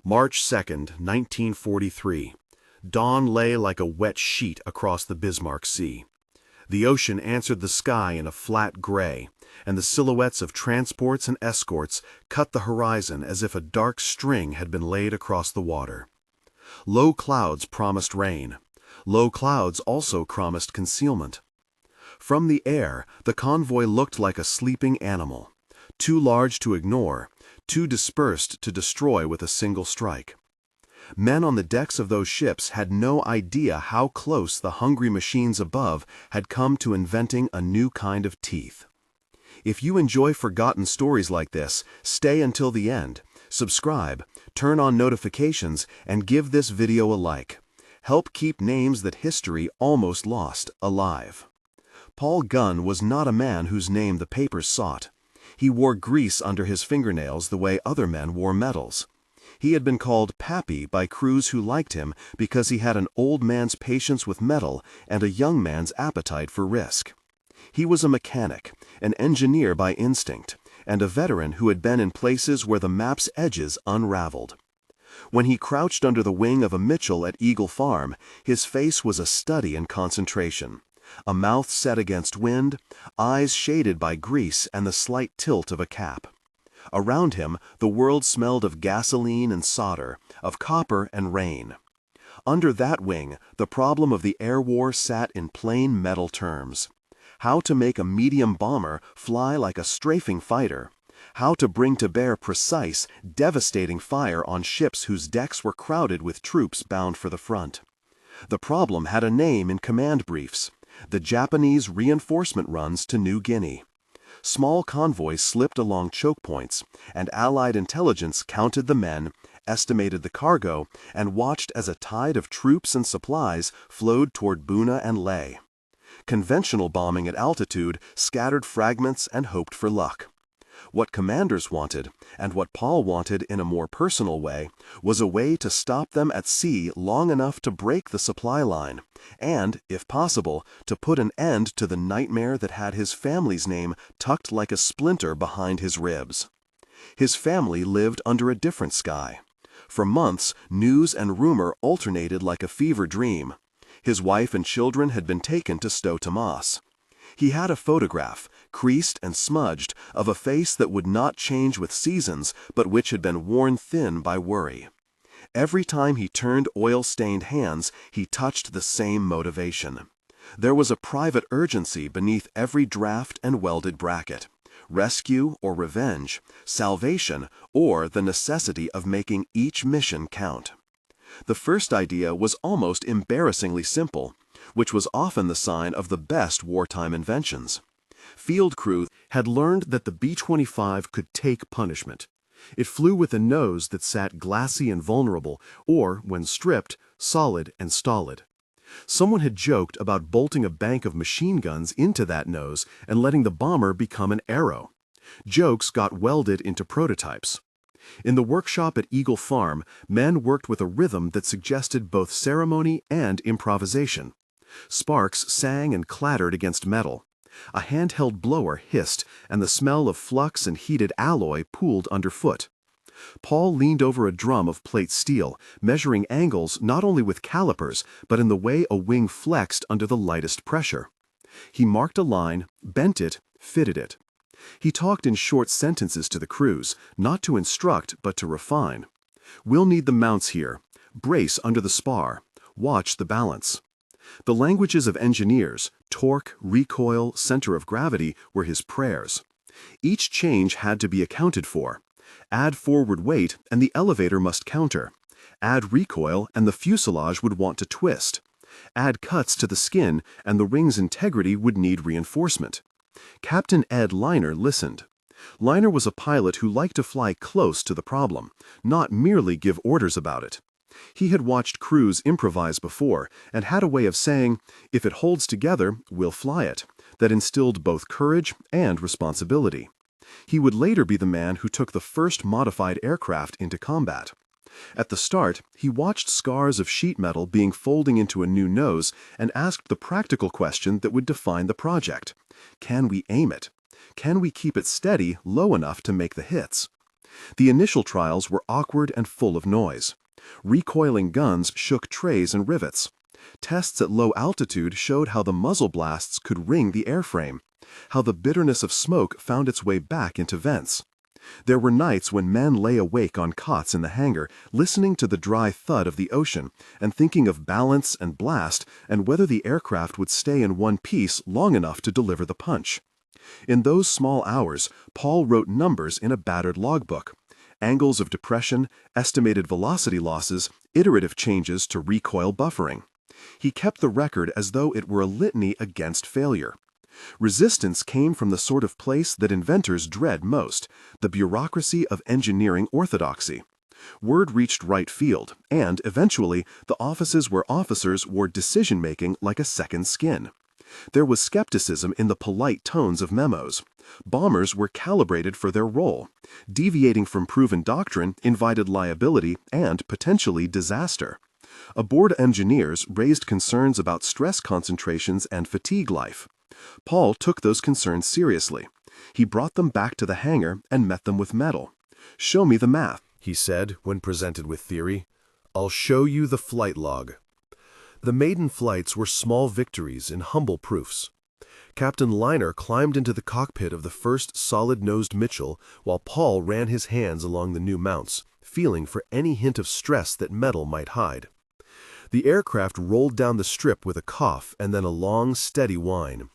March 2nd, 1943. Dawn lay like a wet sheet across the Bismarck Sea. The ocean answered the sky in a flat gray, and the silhouettes of transports and escorts cut the horizon as if a dark string had been laid across the water. Low clouds promised rain. Low clouds also promised concealment. From the air, the convoy looked like a sleeping animal, too large to ignore, too dispersed to destroy with a single strike. Men on the decks of those ships had no idea how close the hungry machines above had come to inventing a new kind of teeth. If you enjoy forgotten stories like this, stay until the end, subscribe, turn on notifications, and give this video a like. Help keep names that history almost lost alive. Paul Gunn was not a man whose name the papers sought. He wore grease under his fingernails the way other men wore medals. He had been called Pappy by crews who liked him because he had an old man's patience with metal and a young man's appetite for risk. He was a mechanic, an engineer by instinct, and a veteran who had been in places where the map's edges unraveled. When he crouched under the wing of a Mitchell at Eagle Farm, his face was a study in concentration. A mouth set against wind, eyes shaded by grease and the slight tilt of a cap. Around him, the world smelled of gasoline and solder, of copper and rain. Under that wing, the problem of the air war sat in plain metal terms. How to make a medium bomber fly like a strafing fighter. How to bring to bear precise, devastating fire on ships whose decks were crowded with troops bound for the front. The problem had a name in command briefs: the Japanese reinforcement runs to New Guinea. Small convoys slipped along choke points, and Allied intelligence counted the men, estimated the cargo, and watched as a tide of troops and supplies flowed toward Buna and Leh. Conventional bombing at altitude scattered fragments and hoped for luck. What commanders wanted, and what Paul wanted in a more personal way, was a way to stop them at sea long enough to break the supply line, and, if possible, to put an end to the nightmare that had his family's name tucked like a splinter behind his ribs. His family lived under a different sky. For months, news and rumor alternated like a fever dream. His wife and children had been taken to Stowe Tomas. He had a photograph, creased and smudged, of a face that would not change with seasons, but which had been worn thin by worry. Every time he turned oil-stained hands, he touched the same motivation. There was a private urgency beneath every draft and welded bracket: rescue or revenge, salvation or the necessity of making each mission count. The first idea was almost embarrassingly simple, which was often the sign of the best wartime inventions. Field crew had learned that the B-25 could take punishment. It flew with a nose that sat glassy and vulnerable, or, when stripped, solid and stolid. Someone had joked about bolting a bank of machine guns into that nose and letting the bomber become an arrow. Jokes got welded into prototypes. In the workshop at Eagle Farm, men worked with a rhythm that suggested both ceremony and improvisation. Sparks sang and clattered against metal. A handheld blower hissed, and the smell of flux and heated alloy pooled underfoot. Paul leaned over a drum of plate steel, measuring angles not only with calipers, but in the way a wing flexed under the lightest pressure. He marked a line, bent it, fitted it. He talked in short sentences to the crews, not to instruct, but to refine. "We'll need the mounts here. Brace under the spar. Watch the balance." The languages of engineers, torque, recoil, center of gravity, were his prayers. Each change had to be accounted for. Add forward weight, and the elevator must counter. Add recoil, and the fuselage would want to twist. Add cuts to the skin, and the ring's integrity would need reinforcement. Captain Ed Liner listened. Liner was a pilot who liked to fly close to the problem, not merely give orders about it. He had watched crews improvise before and had a way of saying, "If it holds together, we'll fly it," that instilled both courage and responsibility. He would later be the man who took the first modified aircraft into combat. At the start, he watched scars of sheet metal being folding into a new nose and asked the practical question that would define the project: can we aim it? Can we keep it steady low enough to make the hits? The initial trials were awkward and full of noise. Recoiling guns shook trays and rivets. Tests at low altitude showed how the muzzle blasts could ring the airframe, how the bitterness of smoke found its way back into vents. There were nights when men lay awake on cots in the hangar, listening to the dry thud of the ocean and thinking of balance and blast and whether the aircraft would stay in one piece long enough to deliver the punch. In those small hours, Paul wrote numbers in a battered logbook. Angles of depression, estimated velocity losses, iterative changes to recoil buffering. He kept the record as though it were a litany against failure. Resistance came from the sort of place that inventors dread most, the bureaucracy of engineering orthodoxy. Word reached right field, and, eventually, the offices where officers wore decision-making like a second skin. There was skepticism in the polite tones of memos. Bombers were calibrated for their role. Deviating from proven doctrine invited liability and, potentially, disaster. Aboard engineers raised concerns about stress concentrations and fatigue life. Paul took those concerns seriously. He brought them back to the hangar and met them with mettle. "Show me the math," he said when presented with theory. "I'll show you the flight log." The maiden flights were small victories in humble proofs. Captain Liner climbed into the cockpit of the first solid-nosed Mitchell while Paul ran his hands along the new mounts, feeling for any hint of stress that metal might hide. The aircraft rolled down the strip with a cough and then a long, steady whine.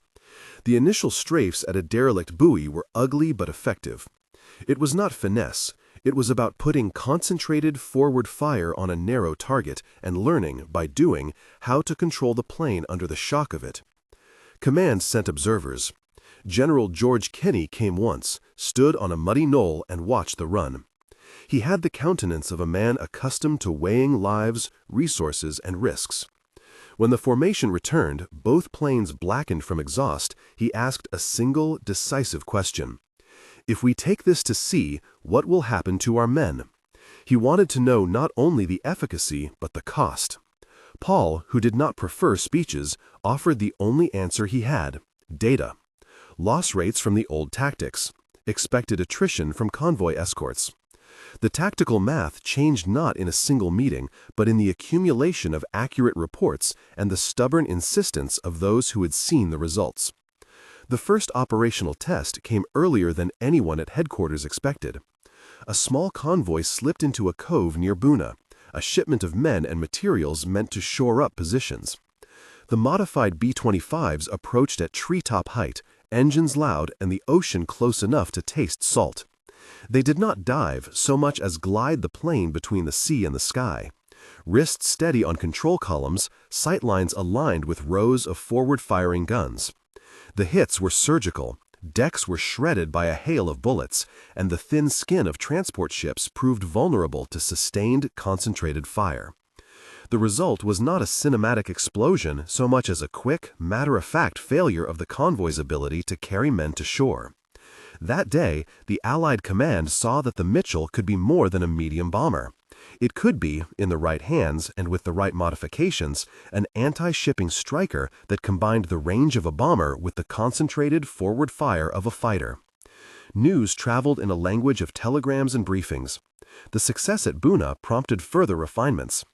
The initial strafes at a derelict buoy were ugly but effective. It was not finesse. It was about putting concentrated forward fire on a narrow target and learning, by doing, how to control the plane under the shock of it. Command sent observers. General George Kenney came once, stood on a muddy knoll and watched the run. He had the countenance of a man accustomed to weighing lives, resources, and risks. When the formation returned, both planes blackened from exhaust, he asked a single, decisive question. "If we take this to sea, what will happen to our men?" He wanted to know not only the efficacy, but the cost. Paul, who did not prefer speeches, offered the only answer he had: data. Loss rates from the old tactics. Expected attrition from convoy escorts. The tactical math changed not in a single meeting, but in the accumulation of accurate reports and the stubborn insistence of those who had seen the results. The first operational test came earlier than anyone at headquarters expected. A small convoy slipped into a cove near Buna, a shipment of men and materials meant to shore up positions. The modified B-25s approached at treetop height, engines loud, and the ocean close enough to taste salt. They did not dive so much as glide the plane between the sea and the sky. Wrists steady on control columns, sightlines aligned with rows of forward-firing guns. The hits were surgical, decks were shredded by a hail of bullets, and the thin skin of transport ships proved vulnerable to sustained, concentrated fire. The result was not a cinematic explosion so much as a quick, matter-of-fact failure of the convoy's ability to carry men to shore. That day, the Allied command saw that the Mitchell could be more than a medium bomber. It could be, in the right hands and with the right modifications, an anti-shipping striker that combined the range of a bomber with the concentrated forward fire of a fighter. News traveled in a language of telegrams and briefings. The success at Buna prompted further refinements.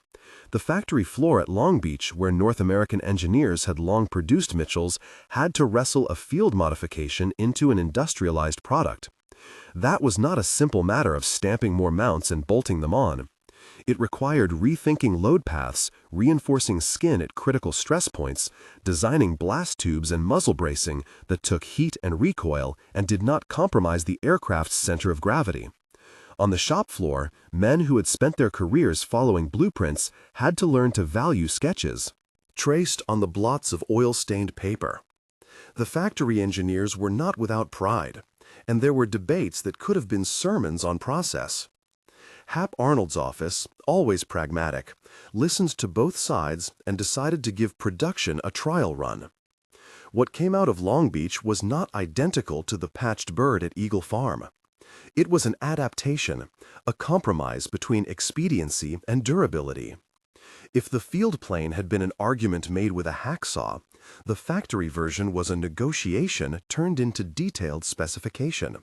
The factory floor at Long Beach, where North American engineers had long produced Mitchells, had to wrestle a field modification into an industrialized product. That was not a simple matter of stamping more mounts and bolting them on. It required rethinking load paths, reinforcing skin at critical stress points, designing blast tubes and muzzle bracing that took heat and recoil and did not compromise the aircraft's center of gravity. On the shop floor, men who had spent their careers following blueprints had to learn to value sketches, traced on the blots of oil-stained paper. The factory engineers were not without pride, and there were debates that could have been sermons on process. Hap Arnold's office, always pragmatic, listened to both sides and decided to give production a trial run. What came out of Long Beach was not identical to the patched bird at Eagle Farm. It was an adaptation, a compromise between expediency and durability. If the field plane had been an argument made with a hacksaw, the factory version was a negotiation turned into detailed specification.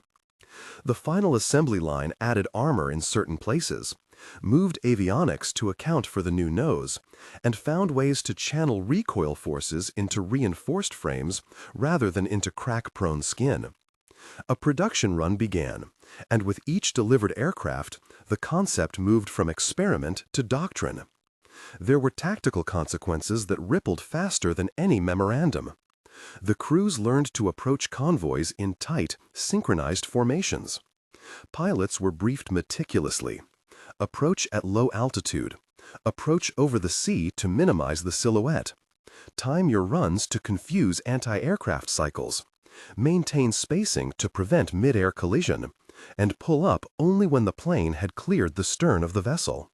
The final assembly line added armor in certain places, moved avionics to account for the new nose, and found ways to channel recoil forces into reinforced frames rather than into crack-prone skin. A production run began, and with each delivered aircraft, the concept moved from experiment to doctrine. There were tactical consequences that rippled faster than any memorandum. The crews learned to approach convoys in tight, synchronized formations. Pilots were briefed meticulously. Approach at low altitude. Approach over the sea to minimize the silhouette. Time your runs to confuse anti-aircraft cycles. Maintain spacing to prevent mid-air collision. And pull up only when the plane had cleared the stern of the vessel.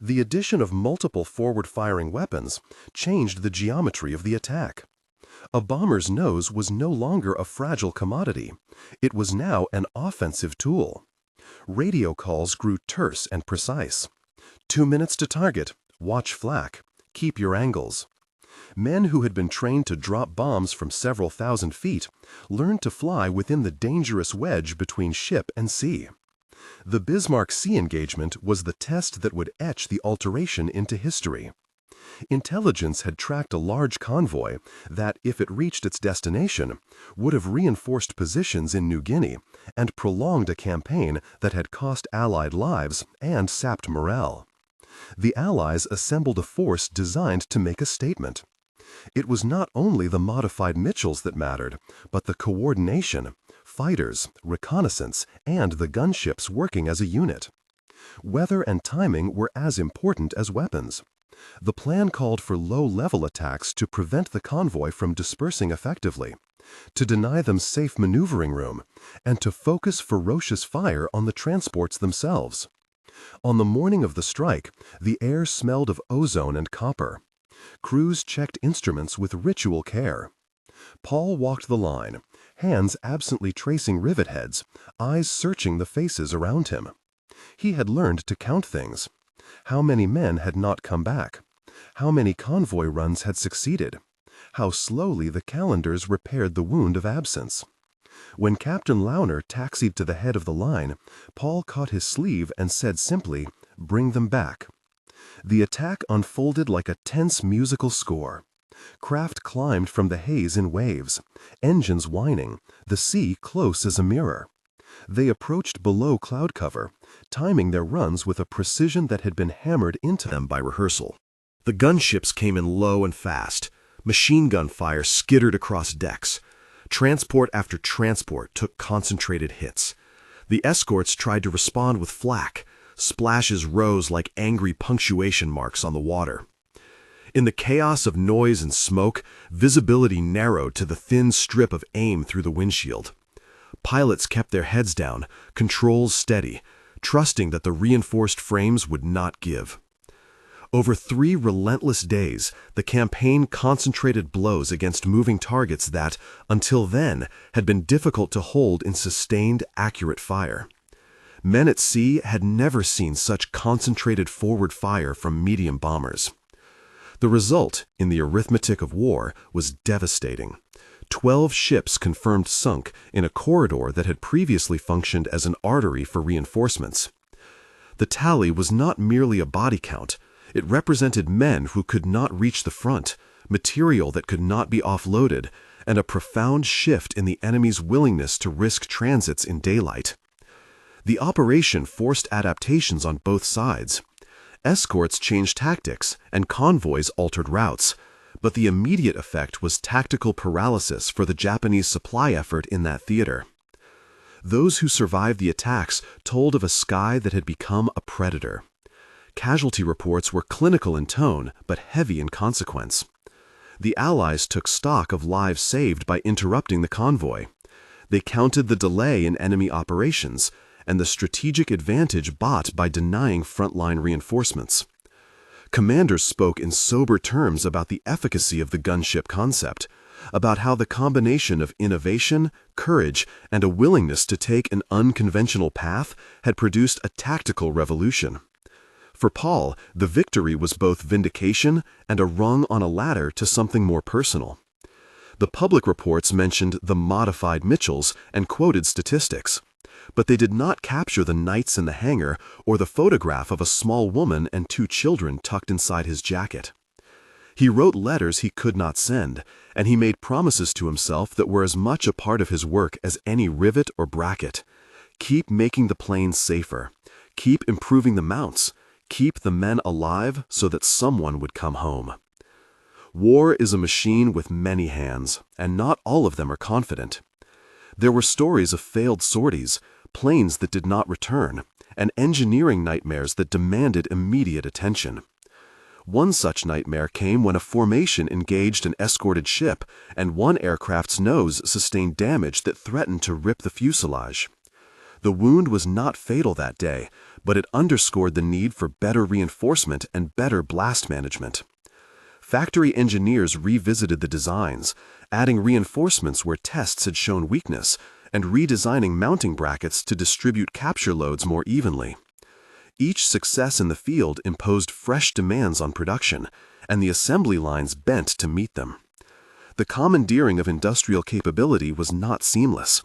The addition of multiple forward-firing weapons changed the geometry of the attack. A bomber's nose was no longer a fragile commodity. It was now an offensive tool. Radio calls grew terse and precise. 2 minutes to target. Watch flak. Keep your angles. Men who had been trained to drop bombs from several thousand feet learned to fly within the dangerous wedge between ship and sea. The Bismarck Sea engagement was the test that would etch the alteration into history. Intelligence had tracked a large convoy that, if it reached its destination, would have reinforced positions in New Guinea and prolonged a campaign that had cost Allied lives and sapped morale. The Allies assembled a force designed to make a statement. It was not only the modified Mitchells that mattered, but the coordination, fighters, reconnaissance, and the gunships working as a unit. Weather and timing were as important as weapons. The plan called for low-level attacks to prevent the convoy from dispersing effectively, to deny them safe maneuvering room, and to focus ferocious fire on the transports themselves. On the morning of the strike, the air smelled of ozone and copper. Crews checked instruments with ritual care. Paul walked the line, hands absently tracing rivet heads, eyes searching the faces around him. He had learned to count things. How many men had not come back? How many convoy runs had succeeded? How slowly the calendars repaired the wound of absence. When Captain Launer taxied to the head of the line, Paul caught his sleeve and said simply, "Bring them back." The attack unfolded like a tense musical score. Craft climbed from the haze in waves, engines whining, the sea close as a mirror. They approached below cloud cover, timing their runs with a precision that had been hammered into them by rehearsal. The gunships came in low and fast. Machine gun fire skittered across decks. Transport after transport took concentrated hits. The escorts tried to respond with flak. Splashes rose like angry punctuation marks on the water. In the chaos of noise and smoke, visibility narrowed to the thin strip of aim through the windshield. Pilots kept their heads down, controls steady, trusting that the reinforced frames would not give. Over 3 relentless days, the campaign concentrated blows against moving targets that, until then, had been difficult to hold in sustained, accurate fire. Men at sea had never seen such concentrated forward fire from medium bombers. The result, in the arithmetic of war, was devastating. 12 ships confirmed sunk in a corridor that had previously functioned as an artery for reinforcements. The tally was not merely a body count. It represented men who could not reach the front, material that could not be offloaded, and a profound shift in the enemy's willingness to risk transits in daylight. The operation forced adaptations on both sides. Escorts changed tactics, and convoys altered routes, but the immediate effect was tactical paralysis for the Japanese supply effort in that theater. Those who survived the attacks told of a sky that had become a predator. Casualty reports were clinical in tone, but heavy in consequence. The Allies took stock of lives saved by interrupting the convoy. They counted the delay in enemy operations and the strategic advantage bought by denying frontline reinforcements. Commanders spoke in sober terms about the efficacy of the gunship concept, about how the combination of innovation, courage, and a willingness to take an unconventional path had produced a tactical revolution. For Paul, the victory was both vindication and a rung on a ladder to something more personal. The public reports mentioned the modified Mitchells and quoted statistics. But they did not capture the nights in the hangar or the photograph of a small woman and 2 children tucked inside his jacket. He wrote letters he could not send, and he made promises to himself that were as much a part of his work as any rivet or bracket. Keep making the planes safer. Keep improving the mounts. Keep the men alive so that someone would come home. War is a machine with many hands, and not all of them are confident. There were stories of failed sorties, planes that did not return, and engineering nightmares that demanded immediate attention. One such nightmare came when a formation engaged an escorted ship, and one aircraft's nose sustained damage that threatened to rip the fuselage. The wound was not fatal that day, but it underscored the need for better reinforcement and better blast management. Factory engineers revisited the designs, adding reinforcements where tests had shown weakness, and redesigning mounting brackets to distribute capture loads more evenly. Each success in the field imposed fresh demands on production, and the assembly lines bent to meet them. The commandeering of industrial capability was not seamless.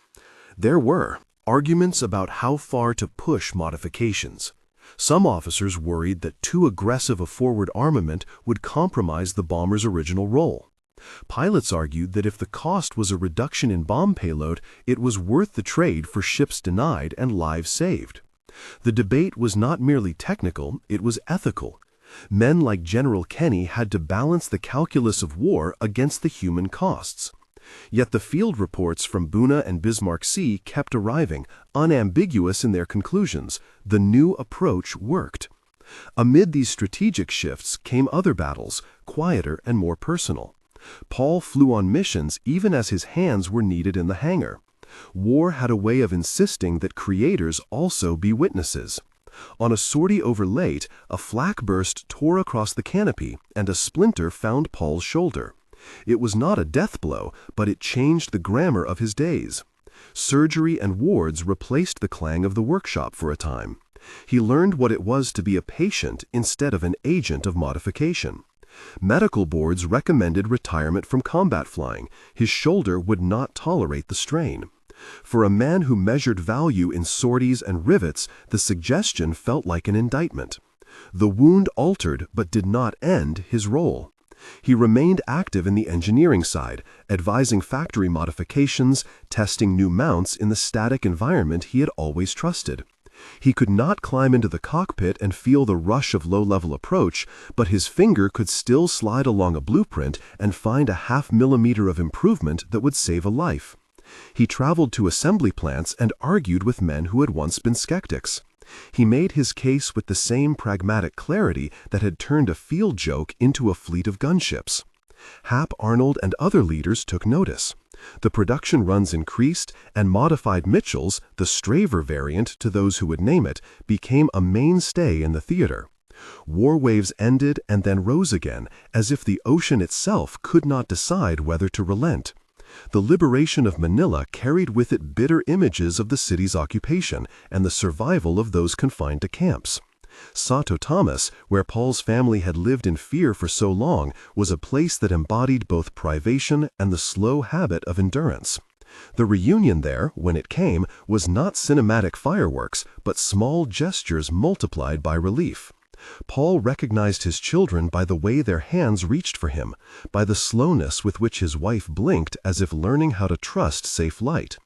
There were arguments about how far to push modifications. Some officers worried that too aggressive a forward armament would compromise the bomber's original role. Pilots argued that if the cost was a reduction in bomb payload, it was worth the trade for ships denied and lives saved. The debate was not merely technical, it was ethical. Men like General Kenny had to balance the calculus of war against the human costs. Yet the field reports from Buna and Bismarck Sea kept arriving, unambiguous in their conclusions. The new approach worked. Amid these strategic shifts came other battles, quieter and more personal. Paul flew on missions even as his hands were needed in the hangar. War had a way of insisting that creators also be witnesses. On a sortie over Leyte, a flak burst tore across the canopy, and a splinter found Paul's shoulder. It was not a death blow, but it changed the grammar of his days. Surgery and wards replaced the clang of the workshop for a time. He learned what it was to be a patient instead of an agent of modification. Medical boards recommended retirement from combat flying. His shoulder would not tolerate the strain. For a man who measured value in sorties and rivets, the suggestion felt like an indictment. The wound altered but did not end his role. He remained active in the engineering side, advising factory modifications, testing new mounts in the static environment he had always trusted. He could not climb into the cockpit and feel the rush of low-level approach, but his finger could still slide along a blueprint and find a half-millimeter of improvement that would save a life. He traveled to assembly plants and argued with men who had once been skeptics. He made his case with the same pragmatic clarity that had turned a field joke into a fleet of gunships. Hap Arnold and other leaders took notice. The production runs increased, and modified Mitchells, the Straver variant to those who would name it, became a mainstay in the theater. War waves ended and then rose again, as if the ocean itself could not decide whether to relent. The liberation of Manila carried with it bitter images of the city's occupation and the survival of those confined to camps. Santo Tomas, where Paul's family had lived in fear for so long, was a place that embodied both privation and the slow habit of endurance. The reunion there, when it came, was not cinematic fireworks, but small gestures multiplied by relief. Paul recognized his children by the way their hands reached for him, by the slowness with which his wife blinked as if learning how to trust safe light.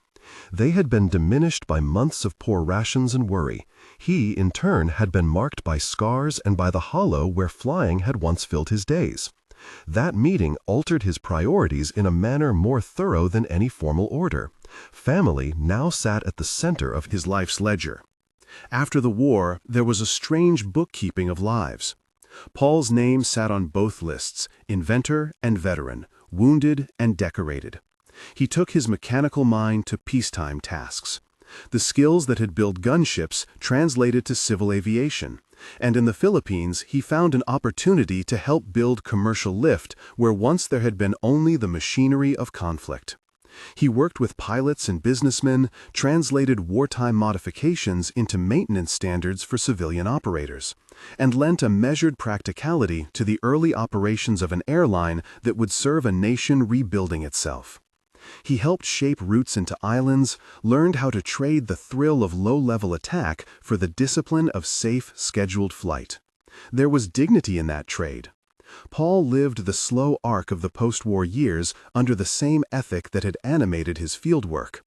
They had been diminished by months of poor rations and worry. He, in turn, had been marked by scars and by the hollow where flying had once filled his days. That meeting altered his priorities in a manner more thorough than any formal order. Family now sat at the center of his life's ledger. After the war, there was a strange bookkeeping of lives. Paul's name sat on both lists, inventor and veteran, wounded and decorated. He took his mechanical mind to peacetime tasks. The skills that had built gunships translated to civil aviation, and in the Philippines he found an opportunity to help build commercial lift where once there had been only the machinery of conflict. He worked with pilots and businessmen, translated wartime modifications into maintenance standards for civilian operators, and lent a measured practicality to the early operations of an airline that would serve a nation rebuilding itself. He helped shape routes into islands, learned how to trade the thrill of low-level attack for the discipline of safe, scheduled flight. There was dignity in that trade. Paul lived the slow arc of the post-war years under the same ethic that had animated his fieldwork.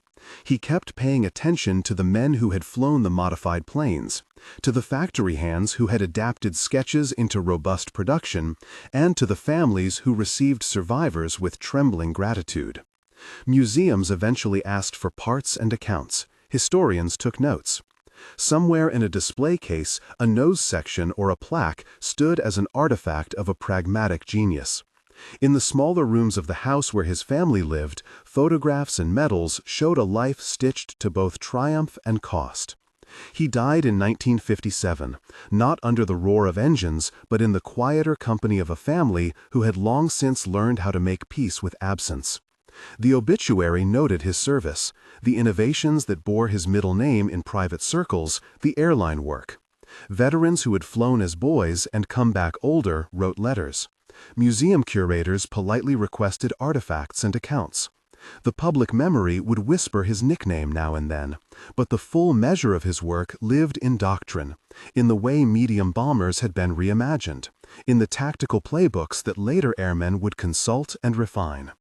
He kept paying attention to the men who had flown the modified planes, to the factory hands who had adapted sketches into robust production, and to the families who received survivors with trembling gratitude. Museums eventually asked for parts and accounts. Historians took notes. Somewhere in a display case, a nose section or a plaque stood as an artifact of a pragmatic genius. In the smaller rooms of the house where his family lived, photographs and medals showed a life stitched to both triumph and cost. He died in 1957, not under the roar of engines, but in the quieter company of a family who had long since learned how to make peace with absence. The obituary noted his service, the innovations that bore his middle name in private circles, the airline work. Veterans who had flown as boys and come back older wrote letters. Museum curators politely requested artifacts and accounts. The public memory would whisper his nickname now and then, but the full measure of his work lived in doctrine, in the way medium bombers had been reimagined, in the tactical playbooks that later airmen would consult and refine.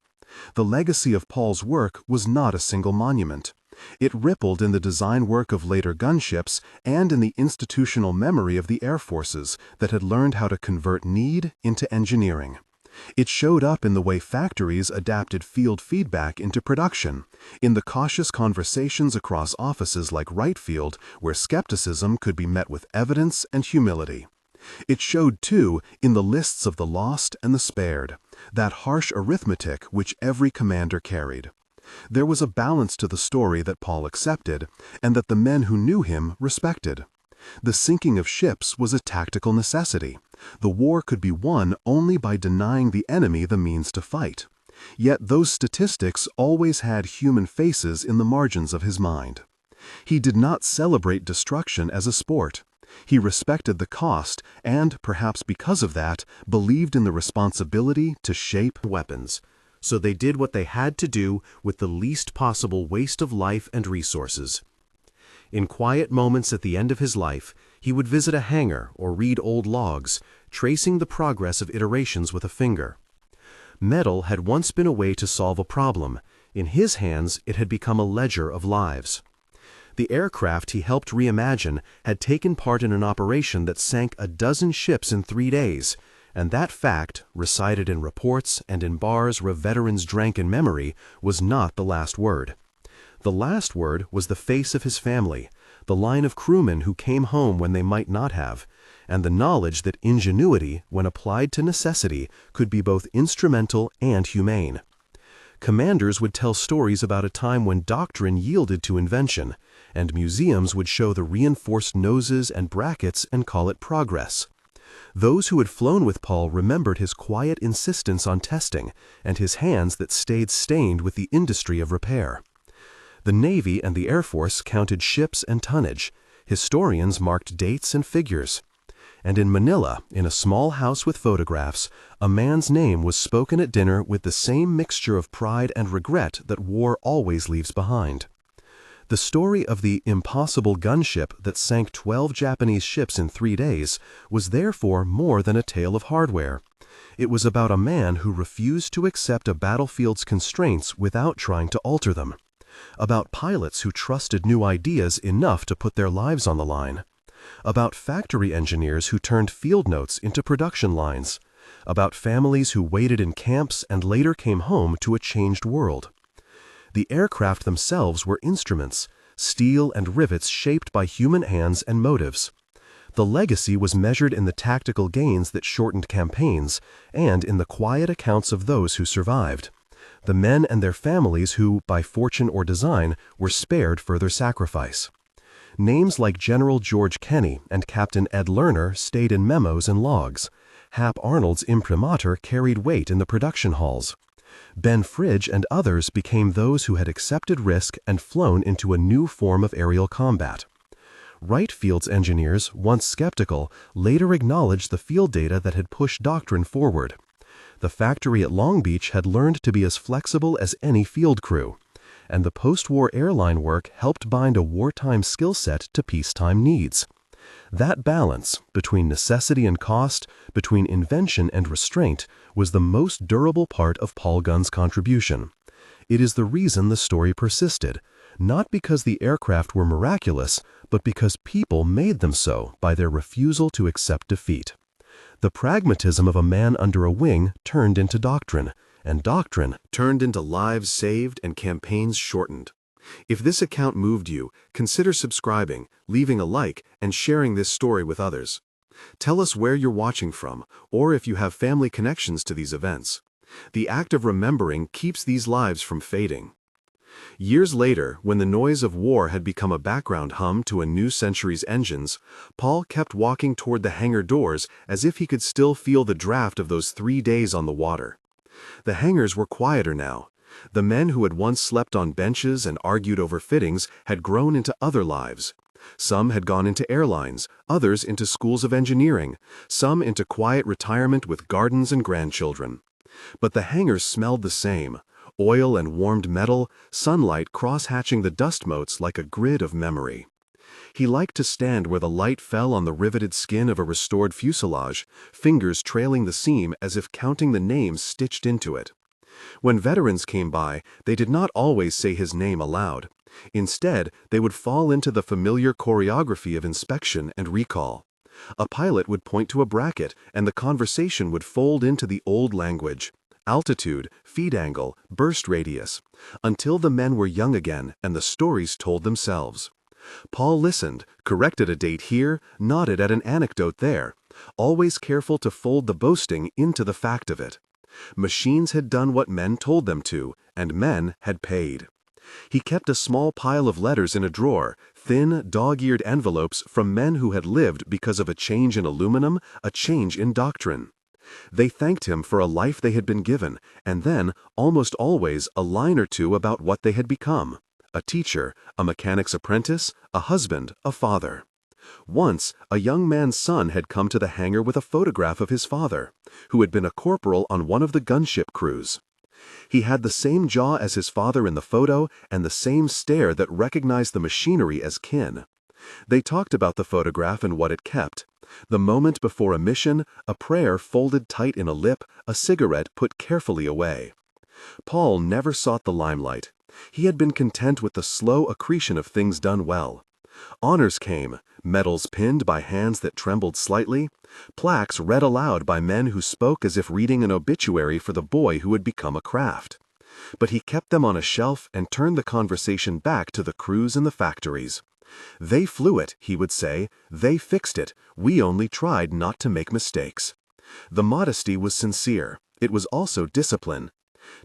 The legacy of Paul's work was not a single monument. It rippled in the design work of later gunships and in the institutional memory of the air forces that had learned how to convert need into engineering. It showed up in the way factories adapted field feedback into production, in the cautious conversations across offices like Wright Field, where skepticism could be met with evidence and humility. It showed, too, in the lists of the lost and the spared, that harsh arithmetic which every commander carried. There was a balance to the story that Paul accepted, and that the men who knew him respected. The sinking of ships was a tactical necessity. The war could be won only by denying the enemy the means to fight. Yet those statistics always had human faces in the margins of his mind. He did not celebrate destruction as a sport. He respected the cost and, perhaps because of that, believed in the responsibility to shape weapons. So they did what they had to do with the least possible waste of life and resources. In quiet moments at the end of his life, he would visit a hangar or read old logs, tracing the progress of iterations with a finger. Metal had once been a way to solve a problem. In his hands, it had become a ledger of lives. The aircraft he helped reimagine had taken part in an operation that sank 12 ships in 3 days, and that fact, recited in reports and in bars where veterans drank in memory, was not the last word. The last word was the face of his family, the line of crewmen who came home when they might not have, and the knowledge that ingenuity, when applied to necessity, could be both instrumental and humane. Commanders would tell stories about a time when doctrine yielded to invention, and museums would show the reinforced noses and brackets and call it progress. Those who had flown with Paul remembered his quiet insistence on testing and his hands that stayed stained with the industry of repair. The Navy and the Air Force counted ships and tonnage. Historians marked dates and figures. And in Manila, in a small house with photographs, a man's name was spoken at dinner with the same mixture of pride and regret that war always leaves behind. The story of the impossible gunship that sank 12 Japanese ships in 3 days was therefore more than a tale of hardware. It was about a man who refused to accept a battlefield's constraints without trying to alter them. About pilots who trusted new ideas enough to put their lives on the line. About factory engineers who turned field notes into production lines. About families who waited in camps and later came home to a changed world. The aircraft themselves were instruments, steel and rivets shaped by human hands and motives. The legacy was measured in the tactical gains that shortened campaigns and in the quiet accounts of those who survived. The men and their families who, by fortune or design, were spared further sacrifice. Names like General George Kenney and Captain Ed Lerner stayed in memos and logs. Hap Arnold's imprimatur carried weight in the production halls. Ben Fridge and others became those who had accepted risk and flown into a new form of aerial combat. Wright Field's engineers, once skeptical, later acknowledged the field data that had pushed doctrine forward. The factory at Long Beach had learned to be as flexible as any field crew, and the post-war airline work helped bind a wartime skill set to peacetime needs. That balance between necessity and cost, between invention and restraint, was the most durable part of Paul Gunn's contribution. It is the reason the story persisted, not because the aircraft were miraculous, but because people made them so by their refusal to accept defeat. The pragmatism of a man under a wing turned into doctrine, and doctrine Turned into lives saved and campaigns shortened. If this account moved you, consider subscribing, leaving a like, and sharing this story with others. Tell us where you're watching from, or if you have family connections to these events. The act of remembering keeps these lives from fading. Years later, when the noise of war had become a background hum to a new century's engines, Paul kept walking toward the hangar doors as if he could still feel the draft of those 3 days on the water. The hangars were quieter now. The men who had once slept on benches and argued over fittings had grown into other lives. Some had gone into airlines, others into schools of engineering, some into quiet retirement with gardens and grandchildren. But the hangars smelled the same: oil and warmed metal, sunlight cross-hatching the dust motes like a grid of memory. He liked to stand where the light fell on the riveted skin of a restored fuselage, fingers trailing the seam as if counting the names stitched into it. When veterans came by, they did not always say his name aloud. Instead, they would fall into the familiar choreography of inspection and recall. A pilot would point to a bracket, and the conversation would fold into the old language: altitude, feed angle, burst radius, until the men were young again and the stories told themselves. Paul listened, corrected a date here, nodded at an anecdote there, always careful to fold the boasting into the fact of it. Machines had done what men told them to, and men had paid. He kept a small pile of letters in a drawer, thin, dog-eared envelopes from men who had lived because of a change in aluminum, a change in doctrine. They thanked him for a life they had been given, and then, almost always, a line or two about what they had become: a teacher, a mechanic's apprentice, a husband, a father. Once, a young man's son had come to the hangar with a photograph of his father, who had been a corporal on one of the gunship crews. He had the same jaw as his father in the photo and the same stare that recognized the machinery as kin. They talked about the photograph and what it kept: the moment before a mission, a prayer folded tight in a lip, a cigarette put carefully away. Paul never sought the limelight. He had been content with the slow accretion of things done well. Honors came, medals pinned by hands that trembled slightly, plaques read aloud by men who spoke as if reading an obituary for the boy who had become a craft. But he kept them on a shelf and turned the conversation back to the crews and the factories. They flew it, he would say, they fixed it, we only tried not to make mistakes. The modesty was sincere, it was also discipline.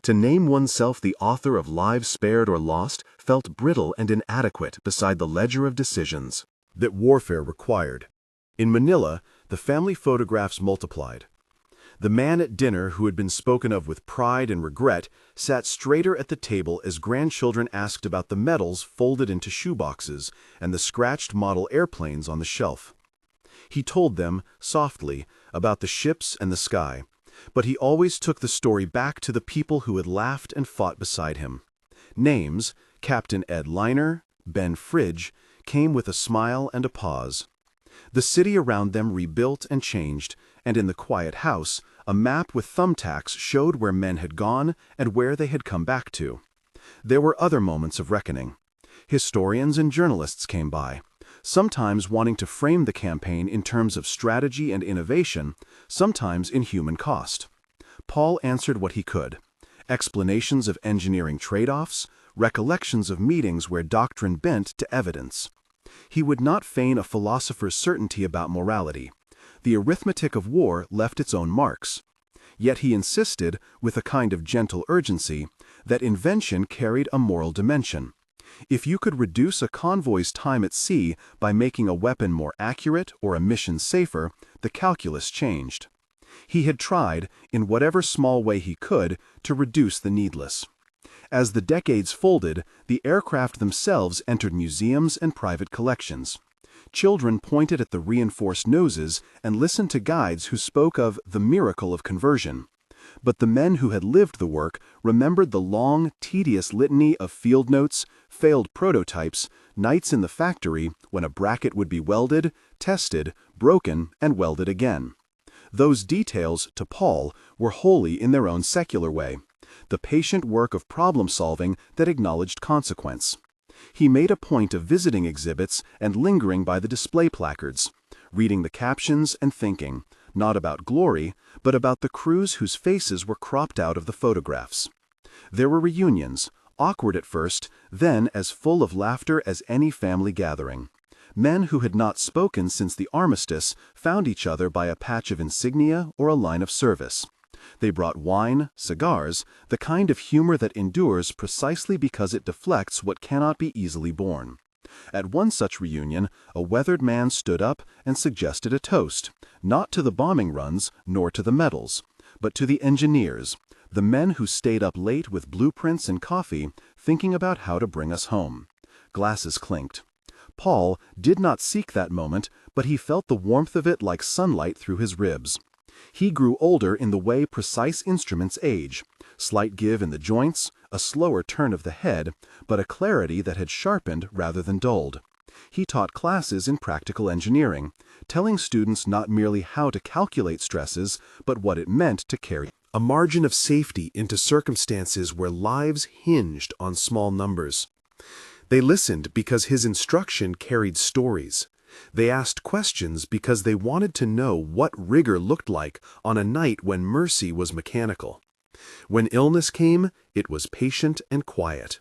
To name oneself the author of lives spared or lost felt brittle and inadequate beside the ledger of decisions that warfare required. In Manila, the family photographs multiplied. The man at dinner who had been spoken of with pride and regret sat straighter at the table as grandchildren asked about the medals folded into shoeboxes and the scratched model airplanes on the shelf. He told them, softly, about the ships and the sky, but he always took the story back to the people who had laughed and fought beside him. Names, Captain Ed Liner, Ben Fridge, came with a smile and a pause. The city around them rebuilt and changed, and in the quiet house, a map with thumbtacks showed where men had gone and where they had come back to. There were other moments of reckoning. Historians and journalists came by, sometimes wanting to frame the campaign in terms of strategy and innovation, sometimes in human cost. Paul answered what he could: explanations of engineering trade-offs, recollections of meetings where doctrine bent to evidence. He would not feign a philosopher's certainty about morality. The arithmetic of war left its own marks. Yet he insisted, with a kind of gentle urgency, that invention carried a moral dimension. If you could reduce a convoy's time at sea by making a weapon more accurate or a mission safer, the calculus changed. He had tried, in whatever small way he could, to reduce the needless. As the decades folded, the aircraft themselves entered museums and private collections. Children pointed at the reinforced noses and listened to guides who spoke of the miracle of conversion. But the men who had lived the work remembered the long, tedious litany of field notes, failed prototypes, nights in the factory when a bracket would be welded, tested, broken, and welded again. Those details, to Paul, were holy in their own secular way, the patient work of problem-solving that acknowledged consequence. He made a point of visiting exhibits and lingering by the display placards, reading the captions and thinking, not about glory, but about the crews whose faces were cropped out of the photographs. There were reunions, awkward at first, then as full of laughter as any family gathering. Men who had not spoken since the armistice found each other by a patch of insignia or a line of service. They brought wine, cigars, the kind of humor that endures precisely because it deflects what cannot be easily borne. At one such reunion, a weathered man stood up and suggested a toast, not to the bombing runs nor to the medals, but to the engineers, the men who stayed up late with blueprints and coffee, thinking about how to bring us home. Glasses clinked. Paul did not seek that moment, but he felt the warmth of it like sunlight through his ribs. He grew older in the way precise instruments age, slight give in the joints, a slower turn of the head, but a clarity that had sharpened rather than dulled. He taught classes in practical engineering, telling students not merely how to calculate stresses, but what it meant to carry a margin of safety into circumstances where lives hinged on small numbers. They listened because his instruction carried stories. They asked questions because they wanted to know what rigor looked like on a night when mercy was mechanical. When illness came, it was patient and quiet.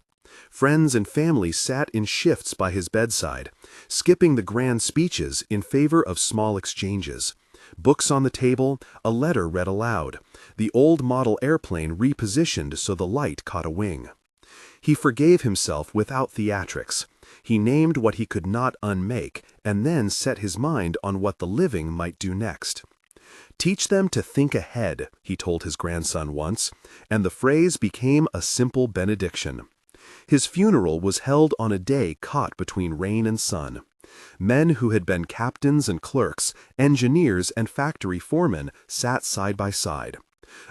Friends and family sat in shifts by his bedside, skipping the grand speeches in favor of small exchanges. Books on the table, a letter read aloud, the old model airplane repositioned so the light caught a wing. He forgave himself without theatrics. He named what he could not unmake, and then set his mind on what the living might do next. "Teach them to think ahead," he told his grandson once, and the phrase became a simple benediction. His funeral was held on a day caught between rain and sun. Men who had been captains and clerks, engineers and factory foremen sat side by side.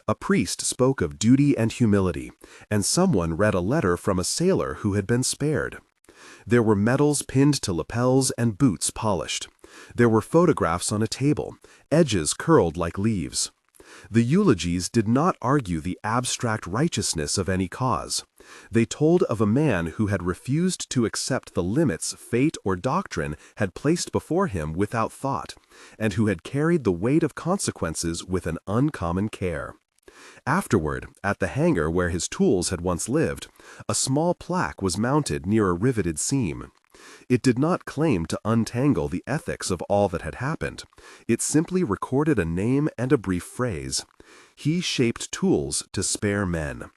A priest spoke of duty and humility, and someone read a letter from a sailor who had been spared. There were medals pinned to lapels and boots polished. There were photographs on a table, edges curled like leaves. The eulogies did not argue the abstract righteousness of any cause. They told of a man who had refused to accept the limits fate or doctrine had placed before him without thought, and who had carried the weight of consequences with an uncommon care. Afterward, at the hangar where his tools had once lived, a small plaque was mounted near a riveted seam. It did not claim to untangle the ethics of all that had happened. It simply recorded a name and a brief phrase. He shaped tools to spare men.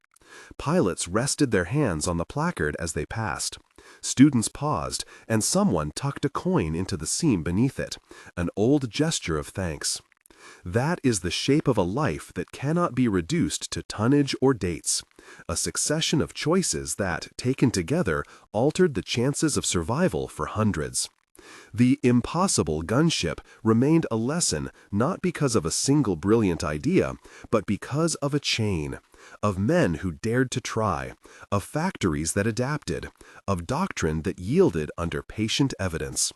Pilots rested their hands on the placard as they passed. Students paused, and someone tucked a coin into the seam beneath it, an old gesture of thanks. That is the shape of a life that cannot be reduced to tonnage or dates, a succession of choices that, taken together, altered the chances of survival for hundreds. The impossible gunship remained a lesson not because of a single brilliant idea, but because of a chain, of men who dared to try, of factories that adapted, of doctrine that yielded under patient evidence.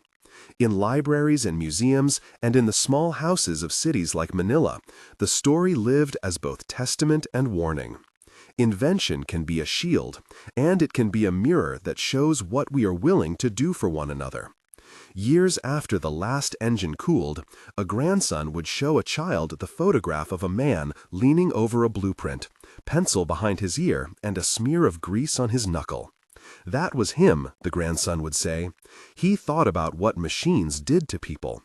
In libraries and museums, and in the small houses of cities like Manila, the story lived as both testament and warning. Invention can be a shield, and it can be a mirror that shows what we are willing to do for one another. Years after the last engine cooled, a grandson would show a child the photograph of a man leaning over a blueprint, pencil behind his ear, and a smear of grease on his knuckle. That was him, the grandson would say. He thought about what machines did to people.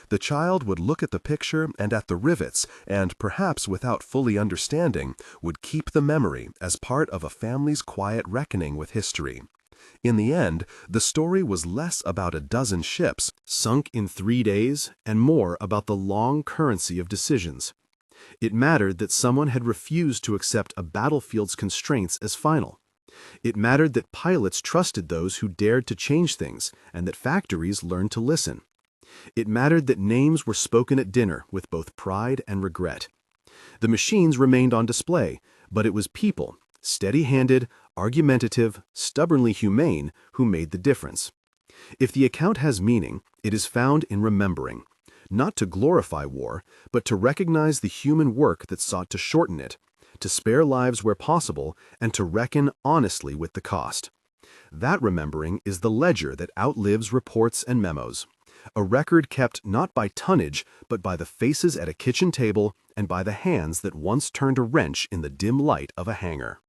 The child would look at the picture and at the rivets, and perhaps without fully understanding, would keep the memory as part of a family's quiet reckoning with history. In the end, the story was less about a dozen ships sunk in 3 days and more about the long currency of decisions. It mattered that someone had refused to accept a battlefield's constraints as final. It mattered that pilots trusted those who dared to change things, and that factories learned to listen. It mattered that names were spoken at dinner with both pride and regret. The machines remained on display, but it was people, steady-handed, argumentative, stubbornly humane, who made the difference. If the account has meaning, it is found in remembering, not to glorify war, but to recognize the human work that sought to shorten it, to spare lives where possible, and to reckon honestly with the cost. That remembering is the ledger that outlives reports and memos, a record kept not by tonnage, but by the faces at a kitchen table and by the hands that once turned a wrench in the dim light of a hangar.